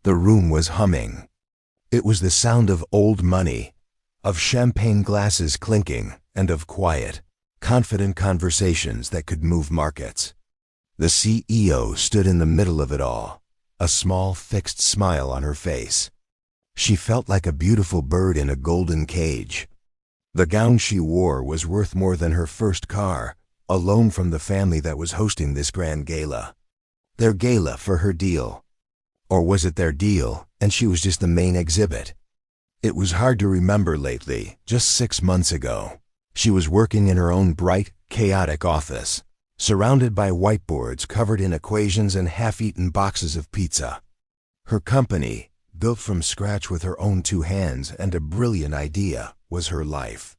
The room was humming. It was the sound of old money, of champagne glasses clinking, and of quiet, confident conversations that could move markets. The CEO stood in the middle of it all, a small, fixed smile on her face. She felt like a beautiful bird in a golden cage. The gown she wore was worth more than her first car, a loan from the family that was hosting this grand gala. Their gala for her deal. Or was it their deal, and she was just the main exhibit? It was hard to remember lately, just 6 months ago. She was working in her own bright, chaotic office, surrounded by whiteboards covered in equations and half-eaten boxes of pizza. Her company, built from scratch with her own 2 hands and a brilliant idea, was her life.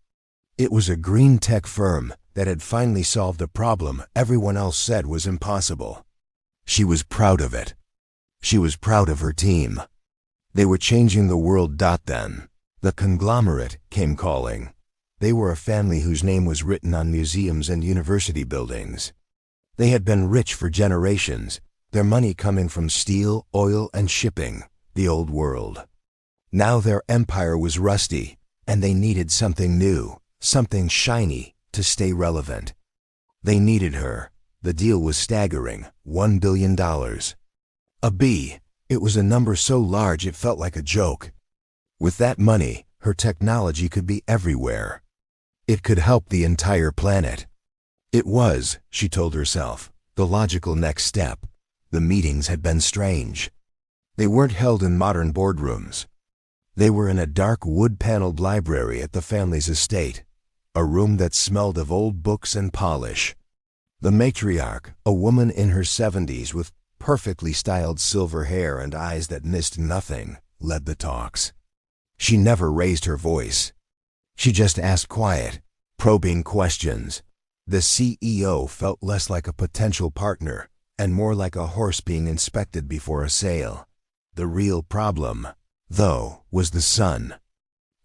It was a green tech firm that had finally solved a problem everyone else said was impossible. She was proud of it. She was proud of her team. They were changing the world. Then, the conglomerate came calling. They were a family whose name was written on museums and university buildings. They had been rich for generations, their money coming from steel, oil, and shipping, the old world. Now their empire was rusty, and they needed something new, something shiny, to stay relevant. They needed her. The deal was staggering, $1 billion. A B. It was a number so large it felt like a joke. With that money, her technology could be everywhere. It could help the entire planet. It was, she told herself, the logical next step. The meetings had been strange. They weren't held in modern boardrooms. They were in a dark wood-paneled library at the family's estate, a room that smelled of old books and polish. The matriarch, a woman in her 70s with perfectly styled silver hair and eyes that missed nothing, led the talks. She never raised her voice. She just asked quiet, probing questions. The CEO felt less like a potential partner and more like a horse being inspected before a sale. The real problem, though, was the son.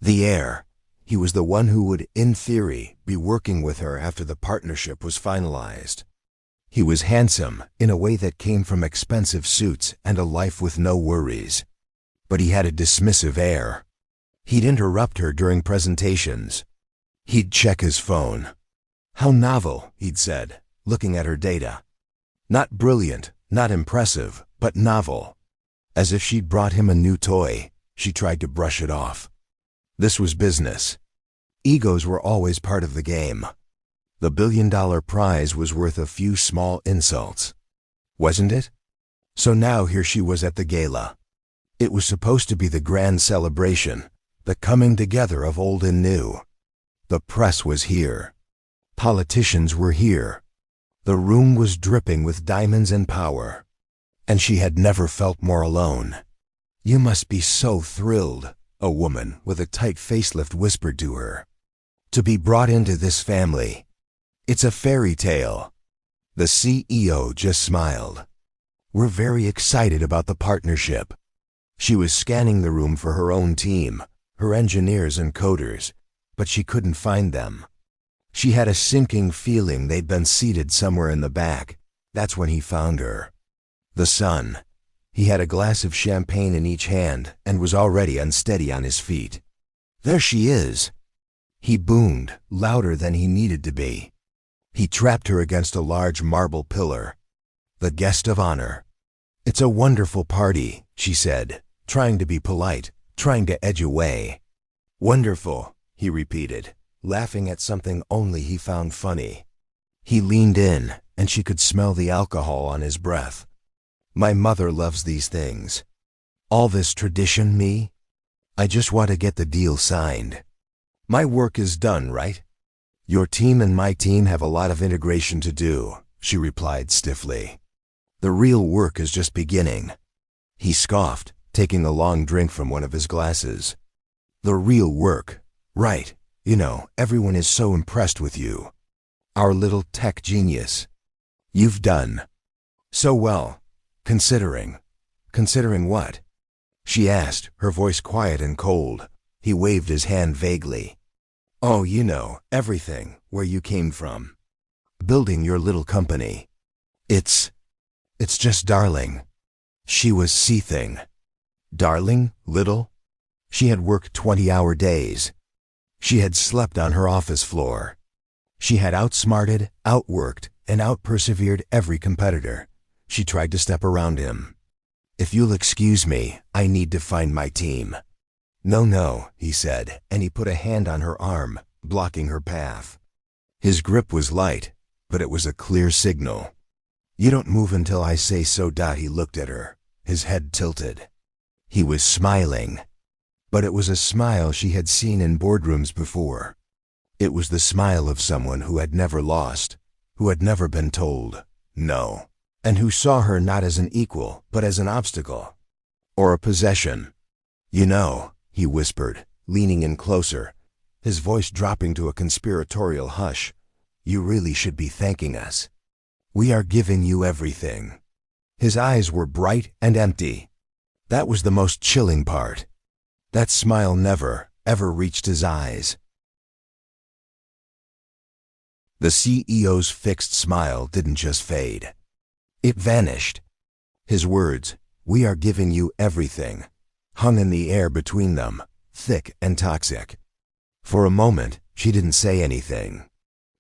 The heir. He was the one who would, in theory, be working with her after the partnership was finalized. He was handsome in a way that came from expensive suits and a life with no worries. But he had a dismissive air. He'd interrupt her during presentations. He'd check his phone. How novel, he'd said, looking at her data. Not brilliant, not impressive, but novel. As if she'd brought him a new toy, she tried to brush it off. This was business. Egos were always part of the game. The billion-dollar prize was worth a few small insults. Wasn't it? So now here she was at the gala. It was supposed to be the grand celebration, the coming together of old and new. The press was here. Politicians were here. The room was dripping with diamonds and power. And she had never felt more alone. "You must be so thrilled," a woman with a tight facelift whispered to her. "To be brought into this family. It's a fairy tale." The CEO just smiled. "We're very excited about the partnership." She was scanning the room for her own team, her engineers and coders, but she couldn't find them. She had a sinking feeling they'd been seated somewhere in the back. That's when he found her. The son. He had a glass of champagne in each hand and was already unsteady on his feet. "There she is!" He boomed, louder than he needed to be. He trapped her against a large marble pillar. "The guest of honor." "It's a wonderful party," she said, trying to be polite, trying to edge away. "Wonderful," he repeated, laughing at something only he found funny. He leaned in, and she could smell the alcohol on his breath. "My mother loves these things. All this tradition, me? I just want to get the deal signed. My work is done, right? Your team and my team have a lot of integration to do," she replied stiffly. "The real work is just beginning." He scoffed, taking a long drink from one of his glasses. "The real work, right. You know, everyone is so impressed with you. Our little tech genius. You've done so well, considering." "Considering what?" she asked, her voice quiet and cold. He waved his hand vaguely. "Oh, you know, everything, where you came from. Building your little company. It's just darling." She was seething. Darling, little? She had worked 20-hour days. She had slept on her office floor. She had outsmarted, outworked, and outpersevered every competitor. She tried to step around him. "If you'll excuse me, I need to find my team." "No, no," he said, and he put a hand on her arm, blocking her path. His grip was light, but it was a clear signal. "You don't move until I say so." He looked at her, his head tilted. He was smiling, but it was a smile she had seen in boardrooms before. It was the smile of someone who had never lost, who had never been told no, and who saw her not as an equal, but as an obstacle, or a possession. "You know," he whispered, leaning in closer, his voice dropping to a conspiratorial hush, "you really should be thanking us. We are giving you everything." His eyes were bright and empty. That was the most chilling part. That smile never, ever reached his eyes. The CEO's fixed smile didn't just fade. It vanished. His words, "We are giving you everything," hung in the air between them, thick and toxic. For a moment, she didn't say anything.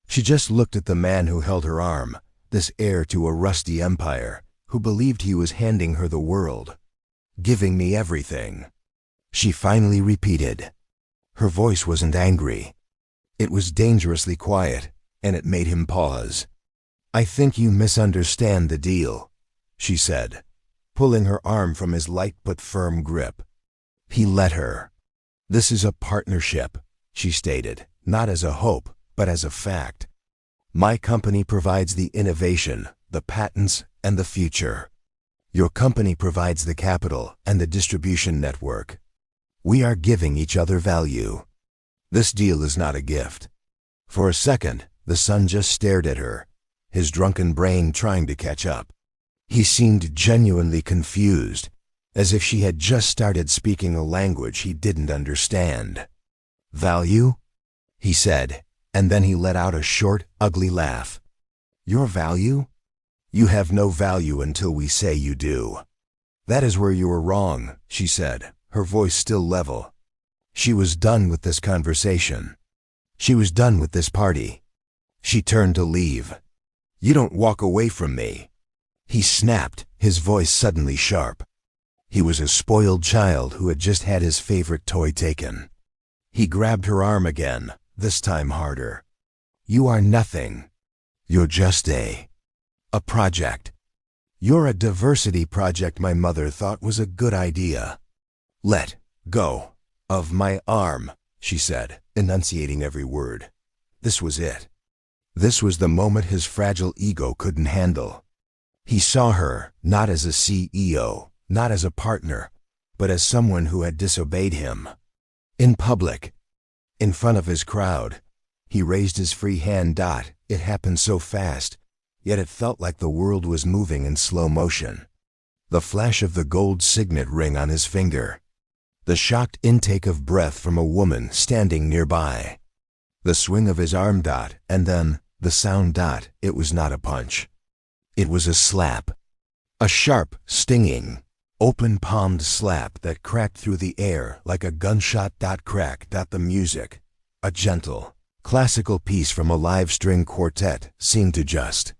She just looked at the man who held her arm, this heir to a rusty empire, who believed he was handing her the world. "Giving me everything," she finally repeated. Her voice wasn't angry. It was dangerously quiet, and it made him pause. "I think you misunderstand the deal," she said, pulling her arm from his light but firm grip. He let her. "This is a partnership," she stated, not as a hope, but as a fact. "My company provides the innovation, the patents, and the future. Your company provides the capital and the distribution network. We are giving each other value. This deal is not a gift." For a second, the son just stared at her, his drunken brain trying to catch up. He seemed genuinely confused, as if she had just started speaking a language he didn't understand. "Value?" he said, and then he let out a short, ugly laugh. "Your value? You have no value until we say you do." "That is where you are wrong," she said, her voice still level. She was done with this conversation. She was done with this party. She turned to leave. "You don't walk away from me," he snapped, his voice suddenly sharp. He was a spoiled child who had just had his favorite toy taken. He grabbed her arm again, this time harder. "You are nothing. You're just a project. You're a diversity project my mother thought was a good idea." "Let go of my arm," she said, enunciating every word. This was it. This was the moment his fragile ego couldn't handle. He saw her not as a CEO, not as a partner, but as someone who had disobeyed him. In public, in front of his crowd, he raised his free hand. It happened so fast, yet it felt like the world was moving in slow motion. The flash of the gold signet ring on his finger. The shocked intake of breath from a woman standing nearby. The swing of his arm. And then the sound. It was not a punch. It was a slap. A sharp, stinging, open-palmed slap that cracked through the air like a gunshot. Crack. The music, a gentle, classical piece from a live string quartet, seemed to just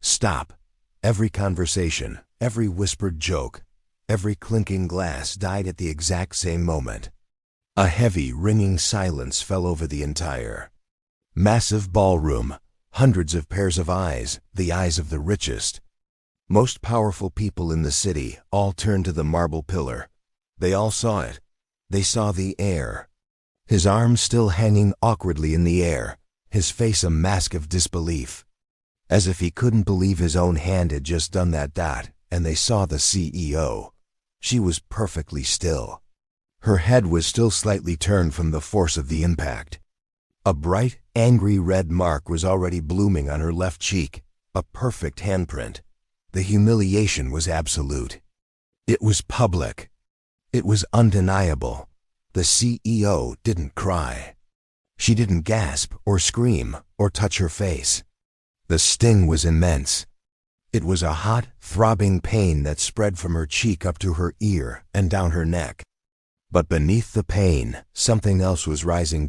stop. Every conversation, every whispered joke, every clinking glass died at the exact same moment. A heavy, ringing silence fell over the entire massive ballroom, hundreds of pairs of eyes, the eyes of the richest, most powerful people in the city, all turned to the marble pillar. They all saw it. They saw the heir. His arms still hanging awkwardly in the air, his face a mask of disbelief. As if he couldn't believe his own hand had just done that. And they saw the CEO. She was perfectly still. Her head was still slightly turned from the force of the impact. A bright, angry red mark was already blooming on her left cheek, a perfect handprint. The humiliation was absolute. It was public. It was undeniable. The CEO didn't cry. She didn't gasp or scream or touch her face. The sting was immense. It was a hot, throbbing pain that spread from her cheek up to her ear and down her neck. But beneath the pain, something else was rising.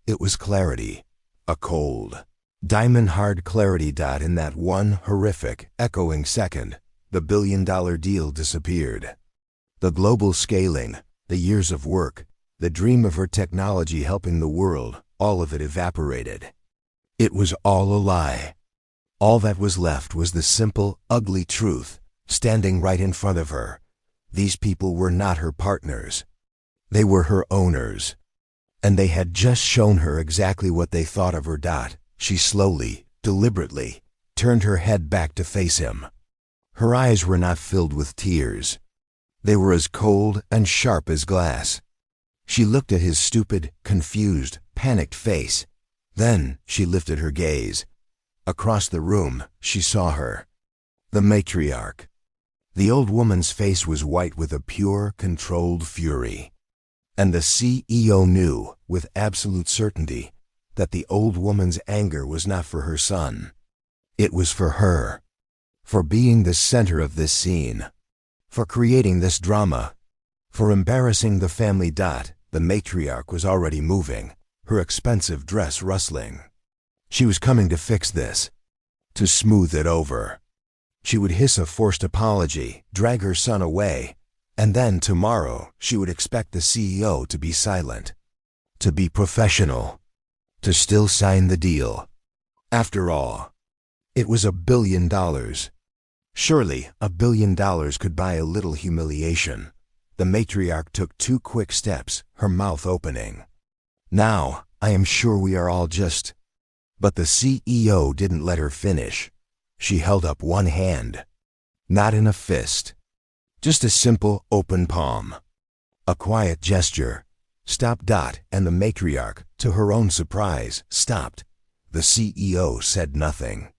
It was clarity. A cold, diamond-hard clarity. In that one horrific, echoing second, the billion-dollar deal disappeared. The global scaling, the years of work, the dream of her technology helping the world, all of it evaporated. It was all a lie. All that was left was the simple, ugly truth, standing right in front of her. These people were not her partners. They were her owners. And they had just shown her exactly what they thought of her. She slowly, deliberately, turned her head back to face him. Her eyes were not filled with tears. They were as cold and sharp as glass. She looked at his stupid, confused, panicked face. Then she lifted her gaze. Across the room, she saw her. The matriarch. The old woman's face was white with a pure, controlled fury. And the CEO knew, with absolute certainty, that the old woman's anger was not for her son. It was for her. For being the center of this scene. For creating this drama. For embarrassing the family. The matriarch was already moving, her expensive dress rustling. She was coming to fix this. To smooth it over. She would hiss a forced apology, drag her son away, and then tomorrow she would expect the CEO to be silent. To be professional. To still sign the deal. After all, it was $1 billion. Surely $1 billion could buy a little humiliation. The matriarch took 2 quick steps, her mouth opening. Now, I am sure we are all just... But the CEO didn't let her finish. She held up one hand. Not in a fist. Just a simple, open palm. A quiet gesture. Stop. And the matriarch, to her own surprise, stopped. The CEO said nothing.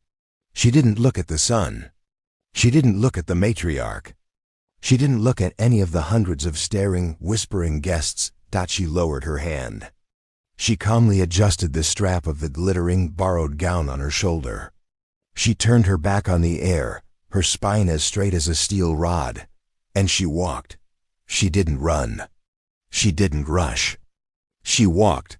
She didn't look at the son. She didn't look at the matriarch. She didn't look at any of the hundreds of staring, whispering guests. She lowered her hand. She calmly adjusted the strap of the glittering, borrowed gown on her shoulder. She turned her back on the air, her spine as straight as a steel rod. And she walked. She didn't run. She didn't rush. She walked.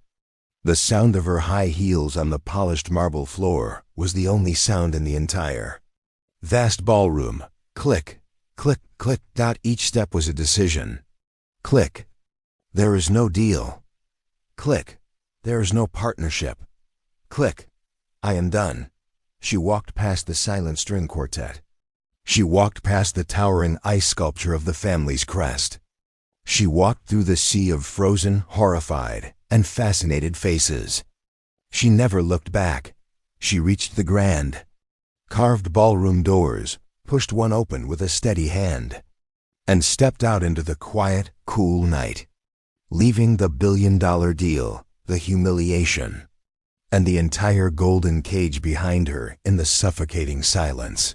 The sound of her high heels on the polished marble floor was the only sound in the entire vast ballroom. Click, click, click. Each step was a decision. Click. There is no deal. Click. There is no partnership. Click. I am done. She walked past the silent string quartet. She walked past the towering ice sculpture of the family's crest. She walked through the sea of frozen, horrified, and fascinated faces. She never looked back. She reached the grand, carved ballroom doors, pushed one open with a steady hand, and stepped out into the quiet, cool night, leaving the $1 billion deal, the humiliation, and the entire golden cage behind her in the suffocating silence.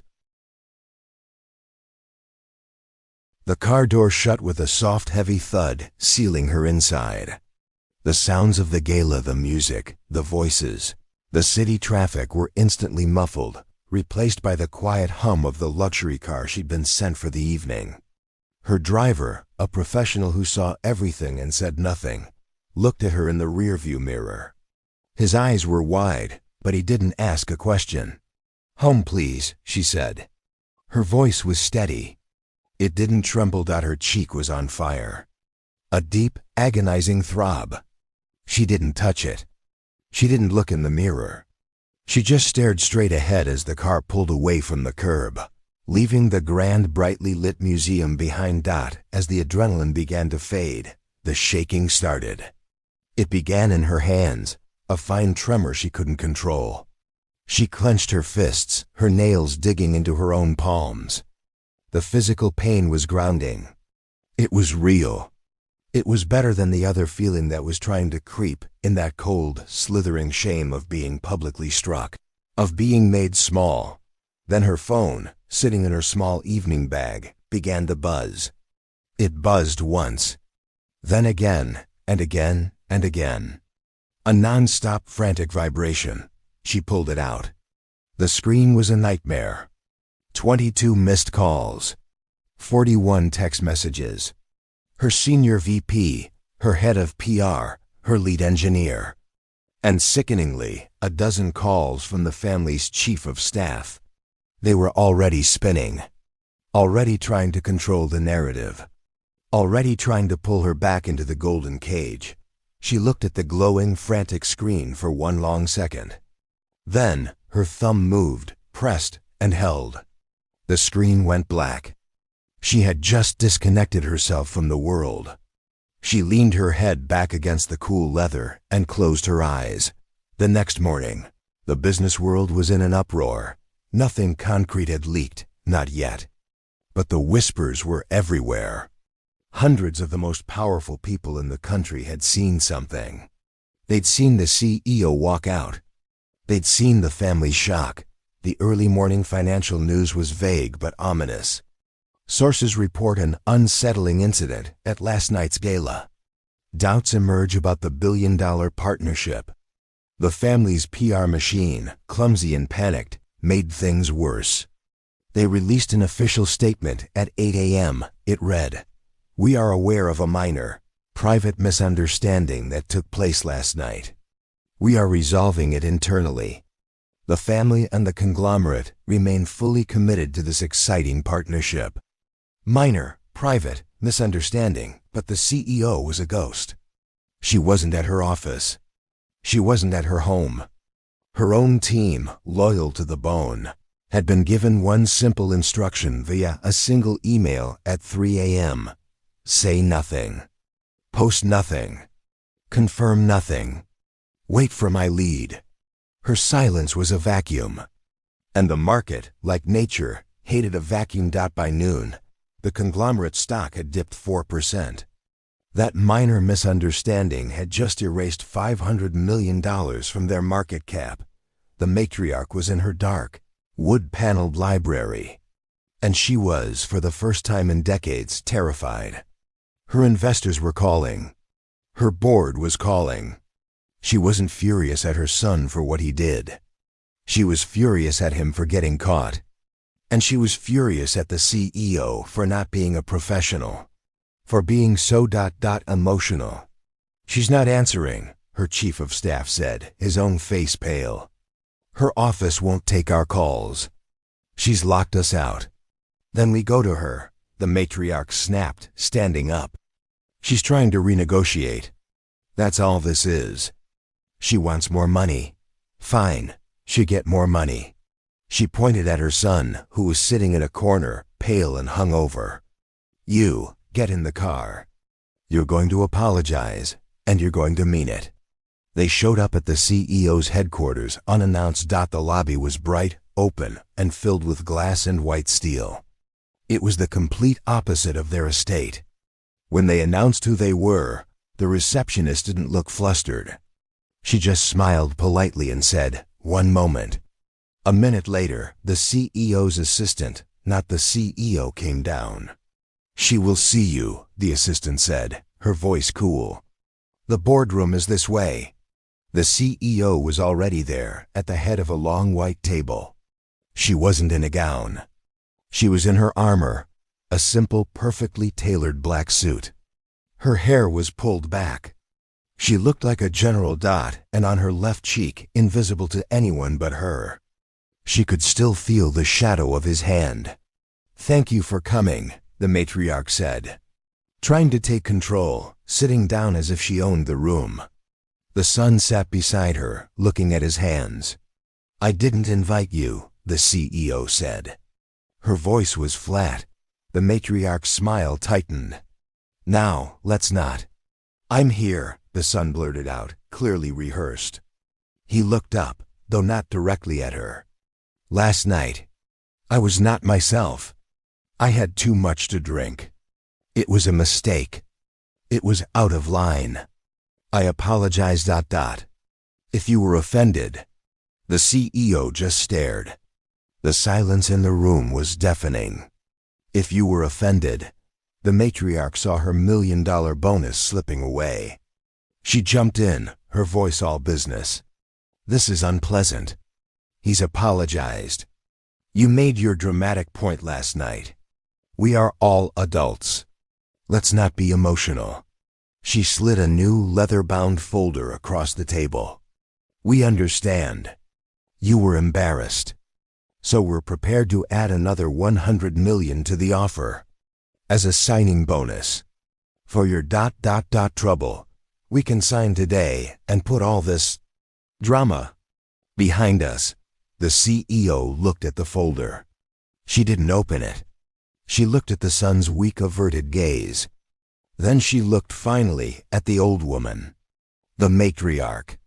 The car door shut with a soft, heavy thud, sealing her inside. The sounds of the gala, the music, the voices, the city traffic were instantly muffled, replaced by the quiet hum of the luxury car she'd been sent for the evening. Her driver, a professional who saw everything and said nothing, looked at her in the rearview mirror. His eyes were wide, but he didn't ask a question. "Home, please," she said. Her voice was steady. It didn't tremble. Her cheek was on fire. A deep, agonizing throb. She didn't touch it. She didn't look in the mirror. She just stared straight ahead as the car pulled away from the curb, leaving the grand, brightly lit museum behind. As the adrenaline began to fade, the shaking started. It began in her hands, a fine tremor she couldn't control. She clenched her fists, her nails digging into her own palms. The physical pain was grounding. It was real. It was better than the other feeling that was trying to creep in, that cold, slithering shame of being publicly struck, of being made small. Then her phone, sitting in her small evening bag, began to buzz. It buzzed once, then again, and again, and again. A non-stop, frantic vibration. She pulled it out. The screen was a nightmare. 22 missed calls, 41 text messages. Her senior VP, her head of PR, her lead engineer. And sickeningly, a dozen calls from the family's chief of staff. They were already spinning. Already trying to control the narrative. Already trying to pull her back into the golden cage. She looked at the glowing, frantic screen for one long second. Then, her thumb moved, pressed, and held. The screen went black. She had just disconnected herself from the world. She leaned her head back against the cool leather and closed her eyes. The next morning, the business world was in an uproar. Nothing concrete had leaked, not yet. But the whispers were everywhere. Hundreds of the most powerful people in the country had seen something. They'd seen the CEO walk out. They'd seen the family shock. The early morning financial news was vague but ominous. Sources report an unsettling incident at last night's gala. Doubts emerge about the billion-dollar partnership. The family's PR machine, clumsy and panicked, made things worse. They released an official statement at 8 a.m. It read, "We are aware of a minor, private misunderstanding that took place last night. We are resolving it internally. The family and the conglomerate remain fully committed to this exciting partnership." Minor, private, misunderstanding, but the CEO was a ghost. She wasn't at her office. She wasn't at her home. Her own team, loyal to the bone, had been given one simple instruction via a single email at 3 a.m. Say nothing. Post nothing. Confirm nothing. Wait for my lead. Her silence was a vacuum. And the market, like nature, hated a vacuum. By noon, the conglomerate stock had dipped 4%. That minor misunderstanding had just erased $500 million from their market cap. The matriarch was in her dark, wood-paneled library. And she was, for the first time in decades, terrified. Her investors were calling. Her board was calling. She wasn't furious at her son for what he did. She was furious at him for getting caught. And she was furious at the CEO for not being a professional. For being so emotional. "She's not answering," her chief of staff said, his own face pale. "Her office won't take our calls. She's locked us out." "Then we go to her," the matriarch snapped, standing up. "She's trying to renegotiate. That's all this is. She wants more money. Fine, she get more money." She pointed at her son, who was sitting in a corner, pale and hungover. "You, get in the car. You're going to apologize, and you're going to mean it." They showed up at the CEO's headquarters unannounced. The lobby was bright, open, and filled with glass and white steel. It was the complete opposite of their estate. When they announced who they were, the receptionist didn't look flustered. She just smiled politely and said, "One moment." A minute later, the CEO's assistant, not the CEO, came down. "She will see you," the assistant said, her voice cool. "The boardroom is this way." The CEO was already there, at the head of a long white table. She wasn't in a gown. She was in her armor, a simple, perfectly tailored black suit. Her hair was pulled back. She looked like a General Dot, and on her left cheek, invisible to anyone but her. She could still feel the shadow of his hand. "Thank you for coming," the matriarch said, trying to take control, sitting down as if she owned the room. The son sat beside her, looking at his hands. "I didn't invite you," the CEO said. Her voice was flat. The matriarch's smile tightened. "Now, let's not." "I'm here," the son blurted out, clearly rehearsed. He looked up, though not directly at her. "Last night, I was not myself. I had too much to drink. It was a mistake. It was out of line. I apologize. If you were offended." The CEO just stared. The silence in the room was deafening. "If you were offended," the matriarch saw her $1 million bonus slipping away. She jumped in, her voice all business. "This is unpleasant." He's apologized. You made your dramatic point last night. We are all adults. Let's not be emotional. She slid a new leather-bound folder across the table. We understand. You were embarrassed. So we're prepared to add another 100 million to the offer. As a signing bonus. For your ... trouble, we can sign today and put all this drama behind us. The CEO looked at the folder. She didn't open it. She looked at the son's weak averted gaze. Then she looked finally at the old woman. The matriarch.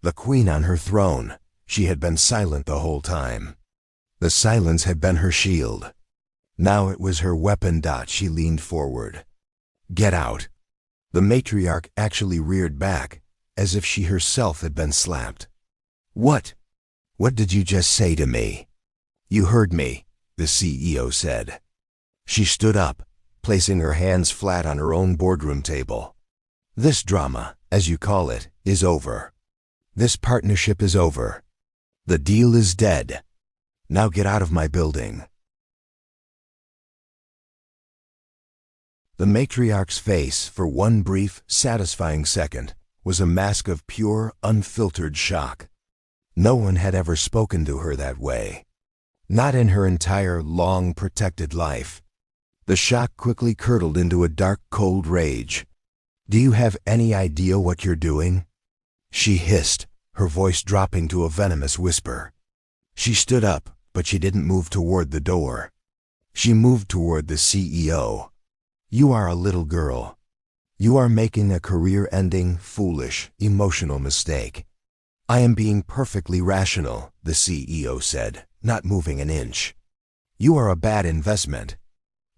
The queen on her throne. She had been silent the whole time. The silence had been her shield. Now it was her weapon. She leaned forward. Get out. The matriarch actually reared back, as if she herself had been slapped. What? What did you just say to me? You heard me, the CEO said. She stood up, placing her hands flat on her own boardroom table. This drama, as you call it, is over. This partnership is over. The deal is dead. Now get out of my building. The matriarch's face, for one brief, satisfying second, was a mask of pure, unfiltered shock. No one had ever spoken to her that way. Not in her entire, long, protected life. The shock quickly curdled into a dark, cold rage. Do you have any idea what you're doing? She hissed, her voice dropping to a venomous whisper. She stood up, but she didn't move toward the door. She moved toward the CEO. You are a little girl. You are making a career-ending, foolish, emotional mistake. I am being perfectly rational, the CEO said, not moving an inch. You are a bad investment.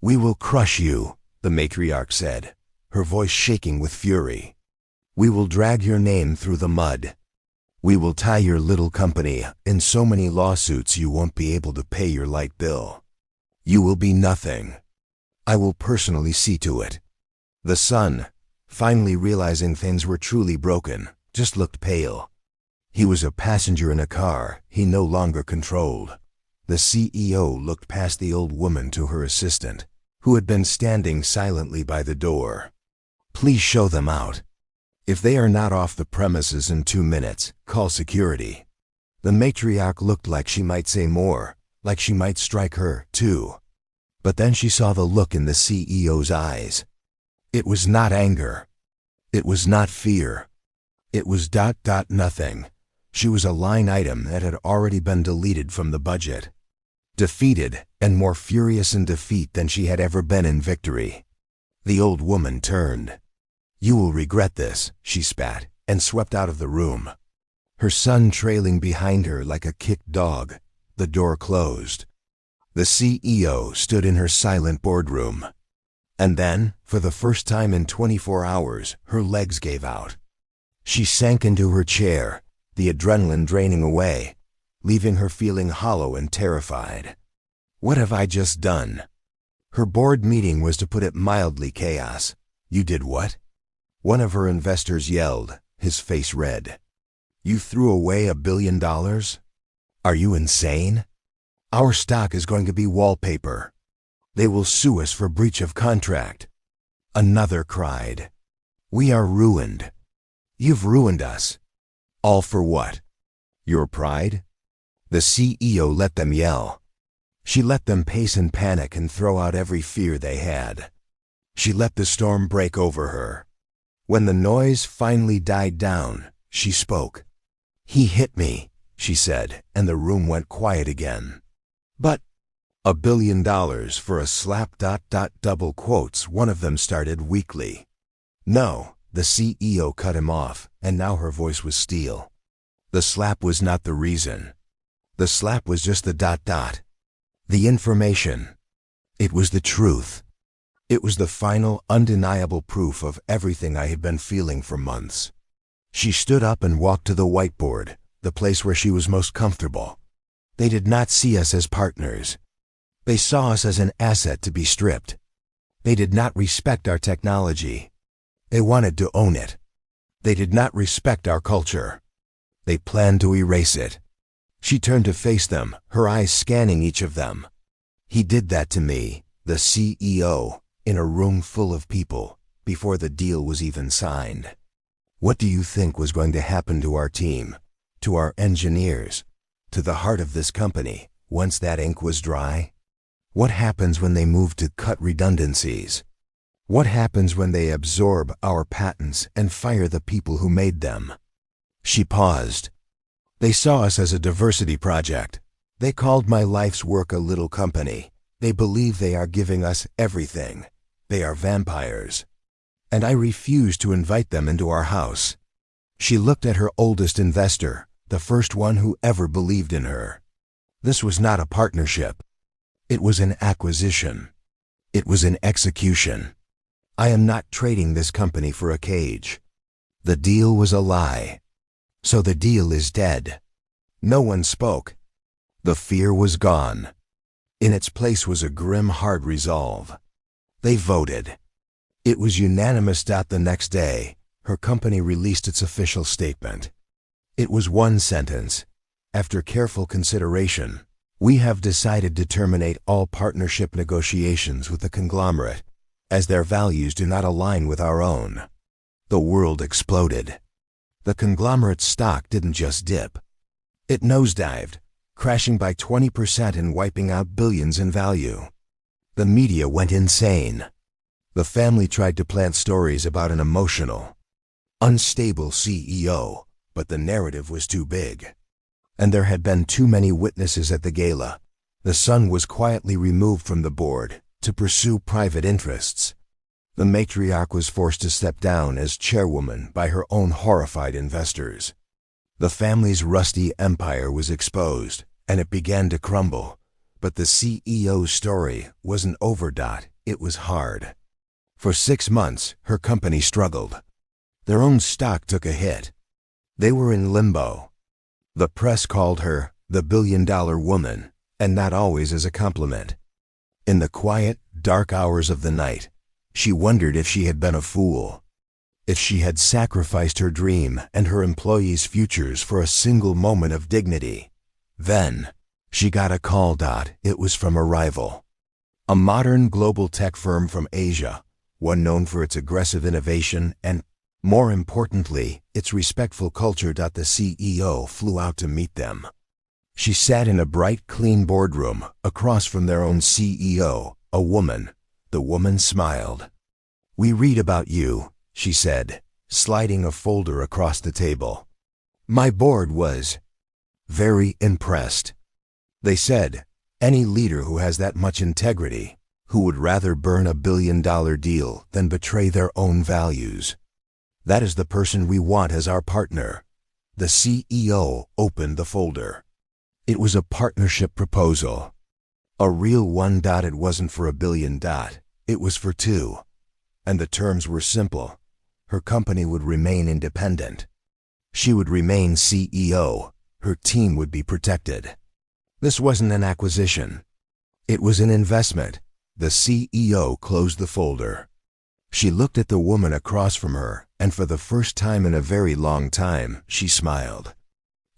We will crush you, the matriarch said, her voice shaking with fury. We will drag your name through the mud. We will tie your little company in so many lawsuits you won't be able to pay your light bill. You will be nothing. I will personally see to it. The son, finally realizing things were truly broken, just looked pale. He was a passenger in a car he no longer controlled. The CEO looked past the old woman to her assistant, who had been standing silently by the door. Please show them out. If they are not off the premises in 2 minutes, call security. The matriarch looked like she might say more, like she might strike her, too. But then she saw the look in the CEO's eyes. It was not anger. It was not fear. It was ... nothing. She was a line item that had already been deleted from the budget. Defeated, and more furious in defeat than she had ever been in victory. The old woman turned. You will regret this, she spat, and swept out of the room. Her son trailing behind her like a kicked dog. The door closed. The CEO stood in her silent boardroom. And then, for the first time in 24 hours, her legs gave out. She sank into her chair, the adrenaline draining away, leaving her feeling hollow and terrified. What have I just done? Her board meeting was, to put it mildly, chaos. You did what? One of her investors yelled, his face red. You threw away $1 billion? Are you insane? Our stock is going to be wallpaper. They will sue us for breach of contract. Another cried. We are ruined. You've ruined us. All for what? Your pride? The CEO let them yell. She let them pace and panic and throw out every fear they had. She let the storm break over her. When the noise finally died down, she spoke. He hit me, she said, and the room went quiet again. But $1 billion for a slap ... double quotes, one of them started weakly. No, the CEO cut him off, and now her voice was steel. The slap was not the reason. The slap was just the ... The information. It was the truth. It was the final, undeniable proof of everything I had been feeling for months. She stood up and walked to the whiteboard, the place where she was most comfortable. They did not see us as partners. They saw us as an asset to be stripped. They did not respect our technology. They wanted to own it. They did not respect our culture. They planned to erase it. She turned to face them, her eyes scanning each of them. He did that to me, the CEO, in a room full of people, before the deal was even signed. What do you think was going to happen to our team, to our engineers, to the heart of this company, once that ink was dry? What happens when they move to cut redundancies? What happens when they absorb our patents and fire the people who made them? She paused. They saw us as a diversity project. They called my life's work a little company. They believe they are giving us everything. They are vampires. And I refused to invite them into our house. She looked at her oldest investor, the first one who ever believed in her. This was not a partnership. It was an acquisition. It was an execution. I am not trading this company for a cage. The deal was a lie. So the deal is dead. No one spoke. The fear was gone. In its place was a grim, hard resolve. They voted. It was unanimous. The next day, her company released its official statement. It was one sentence. After careful consideration, we have decided to terminate all partnership negotiations with the conglomerate, as their values do not align with our own. The world exploded. The conglomerate's stock didn't just dip. It nosedived, crashing by 20% and wiping out billions in value. The media went insane. The family tried to plant stories about an emotional, unstable CEO, but the narrative was too big. And there had been too many witnesses at the gala. The son was quietly removed from the board to pursue private interests. The matriarch was forced to step down as chairwoman by her own horrified investors. The family's rusty empire was exposed, and it began to crumble. But the CEO's story wasn't over. It was hard. For 6 months, her company struggled. Their own stock took a hit. They were in limbo. The press called her the billion-dollar woman, and not always as a compliment. In the quiet, dark hours of the night, she wondered if she had been a fool, if she had sacrificed her dream and her employees' futures for a single moment of dignity. Then, she got a call. It was from a rival, a modern global tech firm from Asia, one known for its aggressive innovation and, more importantly, its respectful culture. The CEO flew out to meet them. She sat in a bright, clean boardroom across from their own CEO, a woman. The woman smiled. "We read about you," she said, sliding a folder across the table. My board was very impressed. They said, any leader who has that much integrity, who would rather burn a billion-dollar deal than betray their own values. That is the person we want as our partner. The CEO opened the folder. It was a partnership proposal. A real one. It wasn't for $1 billion. It was for 2. And the terms were simple. Her company would remain independent. She would remain CEO. Her team would be protected. This wasn't an acquisition. It was an investment. The CEO closed the folder. She looked at the woman across from her, and for the first time in a very long time, she smiled.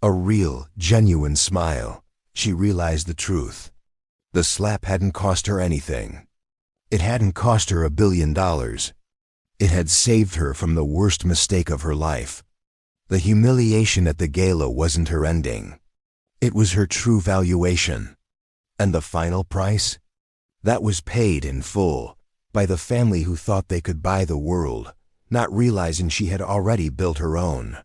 A real, genuine smile. She realized the truth. The slap hadn't cost her anything. It hadn't cost her $1 billion. It had saved her from the worst mistake of her life. The humiliation at the gala wasn't her ending. It was her true valuation. And the final price? That was paid in full, by the family who thought they could buy the world, not realizing she had already built her own.